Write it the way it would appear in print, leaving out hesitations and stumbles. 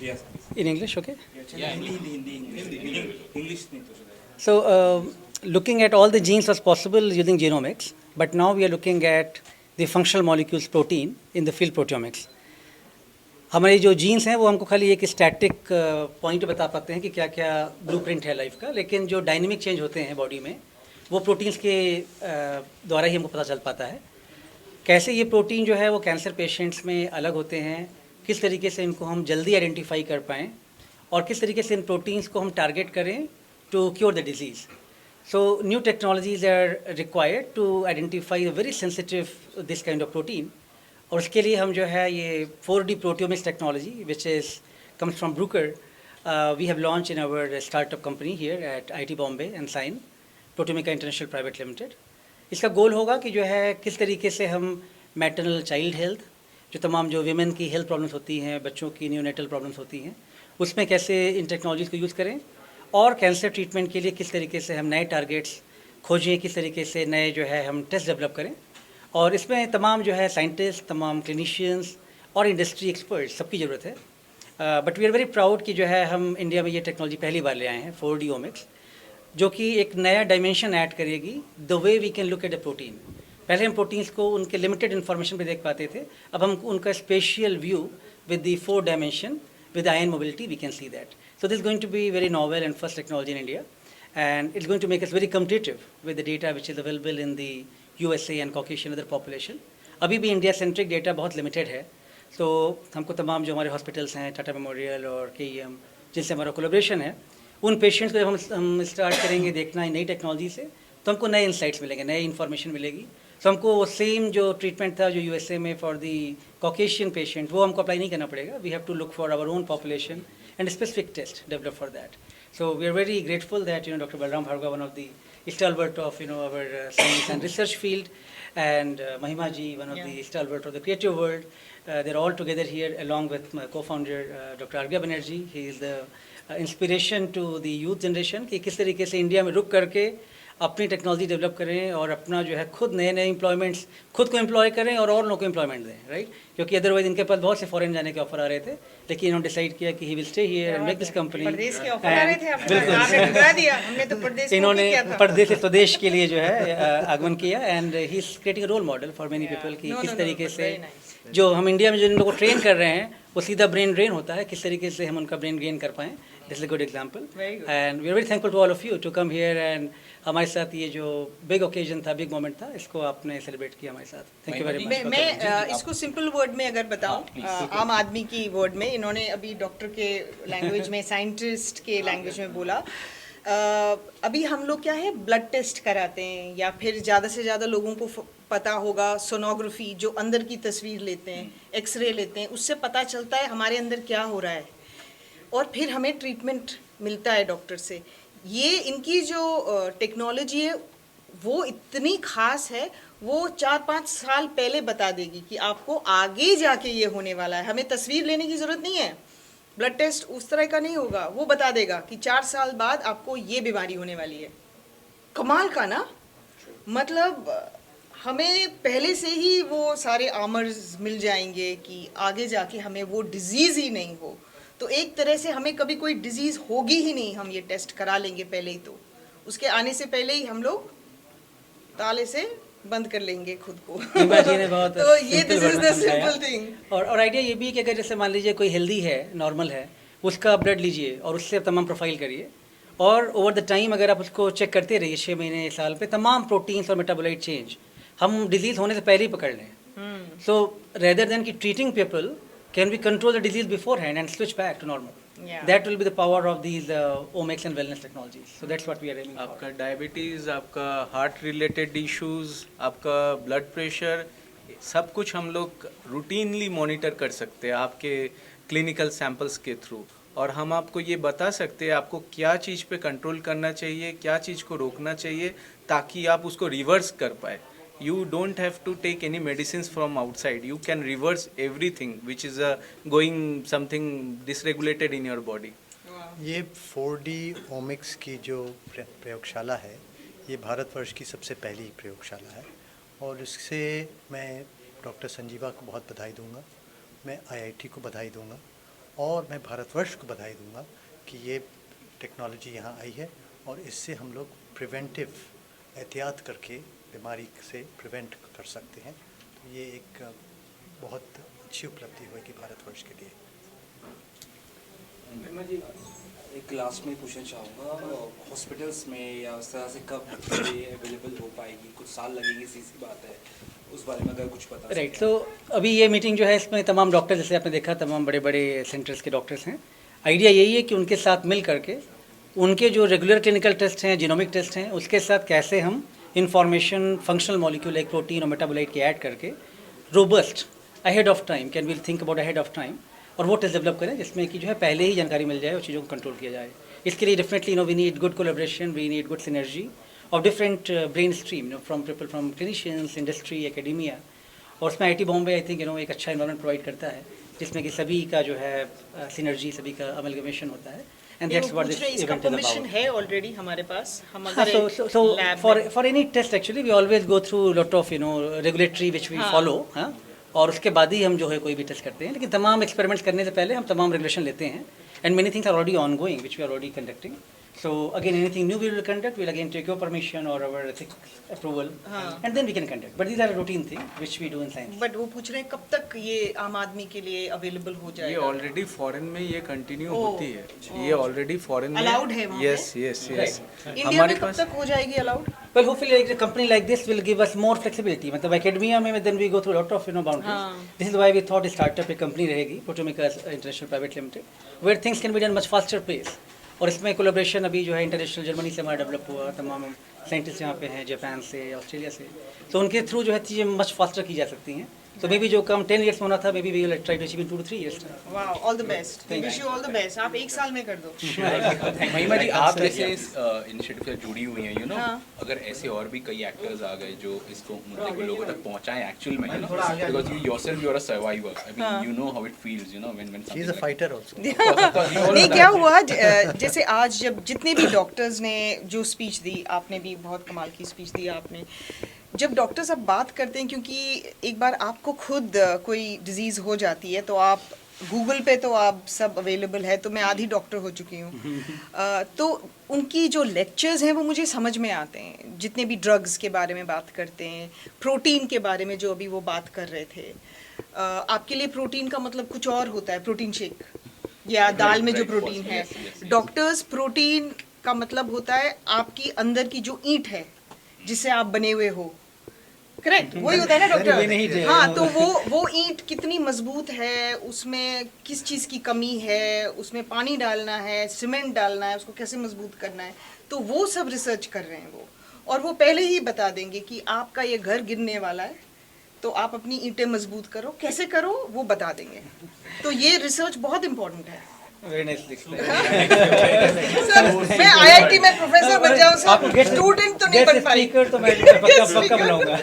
Yes. In English, okay? Yeah, English नहीं तो So, looking at all the genes was possible using genomics, but now we are looking at the functional molecules protein in the field proteomics. हमारे जो jeans हैं वो हमको खाली एक static point बता पाते हैं कि क्या क्या ब्लूप्रिंट है लाइफ का, लेकिन जो डायनेमिक चेंज होते हैं बॉडी में वो प्रोटीन्स के द्वारा ही हमको पता चल पाता है। कैसे ये प्रोटीन जो है वो कैंसर पेशेंट्स में अलग होते हैं, किस तरीके से इनको हम जल्दी आइडेंटिफाई कर पाएँ और किस तरीके से इन प्रोटीन्स को हम टारगेट करें to cure the disease. So new technologies are required to identify a very sensitive this kind of protein. और उसके लिए हम जो है ये 4D proteomics technology which is comes from Bruker, we have launched in our startup company here at IT Bombay and Sign Proteomica International Private Limited. इसका गोल होगा कि जो है किस तरीके से हम मैटरनल चाइल्ड हेल्थ, जो तमाम जो वीमेन की हेल्थ प्रॉब्लम्स होती हैं, बच्चों की न्यूनेटल प्रॉब्लम्स होती हैं, उसमें कैसे इन टेक्नोलॉजीज़ को यूज़ करें और कैंसर ट्रीटमेंट के लिए किस तरीके से हम नए टारगेट्स खोजें, किस तरीके से नए जो है हम टेस्ट डेवलप करें। और इसमें तमाम जो है साइंटिस्ट, तमाम क्लिनिशियंस और इंडस्ट्री एक्सपर्ट्स सबकी ज़रूरत है। But we are very proud कि जो है हम इंडिया में ये टेक्नोलॉजी पहली बार ले आए हैं 4D ओमिक्स, जो कि एक नया डायमेंशन ऐड करेगी the way we can look at the protein. पहले हम प्रोटीन्स को उनके लिमिटेड इन्फॉर्मेशन पे देख पाते थे, अब हम उनका spatial view with the 4 dimension with ion mobility we can see that. So this is going to be very novel and first technology in India, and it's going to make us very competitive with the data which is available in the USA and Caucasian other population. अभी भी India centric data बहुत limited है, तो हमको तमाम जो हमारे hospitals हैं, टाटा मेमोरियल और KEM, जिनसे हमारा कोलेब्रेशन है, उन पेशेंट्स को जब हम स्टार्ट करेंगे देखना नई टेक्नोलॉजी से, तो हमको नए इंसाइट्स मिलेंगे, नई इन्फॉर्मेशन मिलेगी। तो हमको वो सेम जो ट्रीटमेंट था जो USA में फॉर दी कॉकेशियन पेशेंट, वो हमको अप्लाई नहीं करना पड़ेगा। We have to look for our own population and specific test develop for that. So we are very grateful that Dr. Balram Bhargava, one of the stalwart of our science and research field, and Mahima ji, one of the stalwart of the creative world. They're all together here along with my co-founder Dr. Arghya Banerjee. He is the inspiration to the youth generation कि किस तरीके से India में रुक करके अपनी technology develop करें और अपना जो है खुद नए नए एम्प्लॉयमेंट्स खुद को एम्प्लॉय करें और लोगों को एम्प्लॉयमेंट दें, राइट? क्योंकि अदरवाइज इनके पास बहुत से फॉरेन जाने के ऑफर आ रहे थे, लेकिन इन्होंने डिसाइड किया कि he will stay here and make this company. परदेश के ऑफर आ रहे थे, आपने ठुकरा दिया, हमने तो परदेश इन्होंने परदेश से स्वदेश के लिए जो है आगमन किया, and he is creating role model for many people कि किस तरीके से जो हम इंडिया में जिन लोगों को ट्रेन कर रहे हैं वो सीधा ब्रेन ड्रेन होता है, किस तरीके से हम उनका ब्रेन गेन कर पाएँ। This is a good example, and we are very thankful to all of you to come here, and हमारे साथ ये जो बिग ओकेजन था, बिग मोमेंट था, इसको आपने सेलिब्रेट किया हमारे साथ। Thank you very much. मैं इसको सिंपल वर्ड में अगर बताऊं, आम आदमी की वर्ड में, इन्होंने अभी डॉक्टर के लैंग्वेज में, साइंटिस्ट के लैंग्वेज में बोला। अभी हम लोग क्या है, ब्लड टेस्ट कराते हैं, या फिर ज़्यादा से ज़्यादा लोगों को पता होगा सोनोग्राफी, जो अंदर की तस्वीर लेते हैं, एक्सरे लेते हैं, उससे पता चलता है हमारे अंदर क्या हो रहा है और फिर हमें ट्रीटमेंट मिलता है डॉक्टर से। ये इनकी जो टेक्नोलॉजी है वो इतनी खास है, वो 4-5 साल पहले बता देगी कि आपको आगे जाके ये होने वाला है। हमें तस्वीर लेने की ज़रूरत नहीं है, ब्लड टेस्ट उस तरह का नहीं होगा, वो बता देगा कि 4 साल बाद आपको ये बीमारी होने वाली है। कमाल का ना, मतलब हमें पहले से ही वो सारे आमर्स मिल जाएंगे कि आगे जाके हमें वो डिजीज़ ही नहीं हो। तो एक तरह से हमें कभी कोई डिजीज़ होगी ही नहीं, हम ये टेस्ट करा लेंगे पहले ही, तो उसके आने से पहले ही हम लोग ताले से बंद कर लेंगे खुद को। बहुत तो ये this is the simple thing. और आइडिया ये भी है कि अगर जैसे मान लीजिए कोई हेल्दी है, नॉर्मल है, उसका ब्लड लीजिए और उससे तमाम प्रोफाइल करिए, और ओवर द टाइम अगर आप उसको चेक करते रहिए 6 महीने, साल पे, तमाम प्रोटीन्स और मेटाबोलाइट चेंज हम डिजीज़ होने से पहले ही पकड़ लें। सो रेदर देन कि treating people, can we control the disease beforehand and switch back to normal? Yeah. That will be the power of these omics and wellness technologies. So that's what we are aiming for. आपका diabetes, आपका heart related issues, आपका blood pressure, सब कुछ हम लोग routinely monitor कर सकते हैं आपके क्लिनिकल सैंपल्स के थ्रू, और हम आपको ये बता सकते हैं आपको क्या चीज़ पे कंट्रोल करना चाहिए, क्या चीज़ को रोकना चाहिए, ताकि आप उसको रिवर्स कर पाए। You don't have to take any medicines from outside. You can reverse everything which is going something dysregulated in your body. ये 4D ओमिक्स की जो प्रयोगशाला है, ये भारतवर्ष की सबसे पहली प्रयोगशाला है, और इससे मैं डॉक्टर संजीवा को बहुत बधाई दूंगा। मैं आईआईटी को बधाई दूंगा और मैं भारतवर्ष को बधाई दूंगा कि ये टेक्नोलॉजी यहाँ आई है और इससे हम लोग प्रिवेंटिव एहतियात करके बीमारी से प्रिवेंट कर सकते हैं। तो ये एक बहुत अच्छी उपलब्धि होगी भारतवर्ष के लिए। मैं जी एक लास्ट में पूछना चाहूँगा, हॉस्पिटल्स में या उस तरह से कब ये अवेलेबल हो पाएगी? कुछ साल लगेगी, सी बात है, उस बारे में अगर कुछ पता। राइट, तो अभी ये मीटिंग जो है इसमें तमाम डॉक्टर, जैसे आपने देखा तमाम बड़े बड़े सेंटर्स के डॉक्टर्स हैं। आइडिया यही है कि उनके साथ मिल करके उनके जो रेगुलर क्लिनिकल टेस्ट हैं, जीनोमिक टेस्ट हैं, उसके साथ कैसे हम information functional molecule like protein और मेटाबोलाइट के ऐड करके robust ahead of time, can we think about ahead of time, और वो टेस्ट डेवलप करें जिसमें कि जो है पहले ही जानकारी मिल जाए और चीज़ों को कंट्रोल किया जाए। इसके लिए definitely we need good collaboration, we need good synergy of different brain stream from people from clinicians, industry, academia. और उसमें आईटी बॉम्बे आई थिंक एक अच्छा इन्वायरमेंट प्रोवाइड करता है जिसमें कि सभी का जो है सिनर्जी, सभी का अमलगमेशन होता है। And that's what this event is permission about. है ऑलरेडी हमारे पास, हम हाँ, अगर so for any test actually we always go through lot of regulatory which we follow, हाँ, और उसके बाद ही हम जो है कोई भी टेस्ट करते हैं। लेकिन तमाम एक्सपेरिमेंट्स करने से पहले हम तमाम रेगुलेशन लेते हैं and many things are already on going which we are already conducting. So again, anything new we will conduct, we'll again take your permission or our ethics approval, and then we can conduct. But these are a routine thing which we do in science. But वो पूछ रहे हैं कब तक ये आम आदमी के लिए अवेलेबल हो ये जाएगा? ऑलरेडी फॉरेन में ये कंटिन्यू ओह, होती है, ये ऑलरेडी फॉरेन में Allowed है वहाँ यस यस यस। इंडिया में कब तक हो जाएगी allowed? Well, hopefully, like a company like this will give us more flexibility. मतलब academia में then we go through a lot of boundaries. This is why we thought startup एक company रहेगी, Proteomica International Private Limited, where things can be done much faster pace. और इसमें collaboration अभी जो है international Germany से हमारा डेवलप हुआ, तमाम साइंटिस्ट यहाँ पे हैं, जापान से, ऑस्ट्रेलिया से, तो उनके थ्रू जो है चीज़ें मच फास्टर की जा सकती हैं। तो मे बी जो कम 10 years में होना था, maybe we will try to achieve in 2 to 3 years time. Wow, all the best, wish you all the best. आप एक साल में कर दो। महिमा जी, आप जैसे इस इनिशिएटिव से जुड़ी हुई हैं, हाँ। अगर ऐसे और भी कई एक्टर्स आ गए जो इसको मुद्दे को लोगों तक पहुंचाएं एक्चुअल में, because you yourself you are a survivor, I mean you know how it feels, when He is a fighter also. नहीं, क्या हुआ जैसे आज जब जितने भी डॉक्टर्स ने जो स्पीच दी, आपने भी बहुत कमाल की स्पीच दी आपने, जब डॉक्टर्स अब बात करते हैं, क्योंकि एक बार आपको खुद कोई डिजीज़ हो जाती है तो आप गूगल पे तो आप सब अवेलेबल है, तो मैं आधी डॉक्टर हो चुकी हूँ। तो उनकी जो लेक्चर्स हैं वो मुझे समझ में आते हैं, जितने भी ड्रग्स के बारे में बात करते हैं, प्रोटीन के बारे में जो अभी वो बात कर रहे थे। आपके लिए प्रोटीन का मतलब कुछ और होता है, प्रोटीन शेक या दाल में जो प्रोटीन है। डॉक्टर्स, प्रोटीन का मतलब होता है आपकी अंदर की जो ईंट है जिससे आप बने हुए हो, करेक्ट, वही होता है ना डॉक्टर? हाँ, तो वो ईंट कितनी मजबूत है, उसमें किस चीज़ की कमी है, उसमें पानी डालना है, सीमेंट डालना है, उसको कैसे मजबूत करना है, तो वो सब रिसर्च कर रहे हैं वो, और वो पहले ही बता देंगे कि आपका ये घर गिरने वाला है तो आप अपनी ईंटें मजबूत करो, कैसे करो वो बता देंगे। तो ये रिसर्च बहुत इंपॉर्टेंट है। Very nicely explained. सर, मैं आईआईटी में प्रोफेसर बन जाऊँ सर, स्टूडेंट तो नहीं बन पाई। स्पीकर तो मैं पक्का बनाऊंगा।